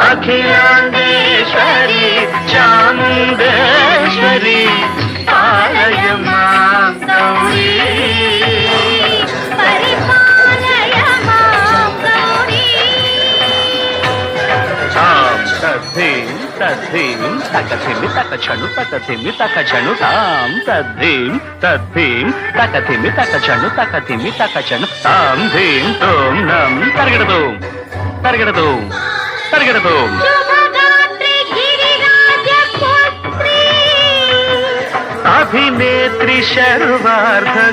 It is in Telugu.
అఖిలాండేశ్వరి చాముండేశ్వరి పాలయ మాం గౌరీ పరిపాలయ మాం గౌరీ. తాం తద్ధీం తద్ధీం తకథిమి తకచను తకథిమి తకచను తాం తద్ధీం తద్ధీం తకథిమి తకచను తకథిమి తకచను తాం ధీం తోం నం తరగడదు తరగడదు తరగడదు. శుభగాత్రి గిరిరాజ పుత్రి అభినేత్రి శర్వార్ధగాత్రి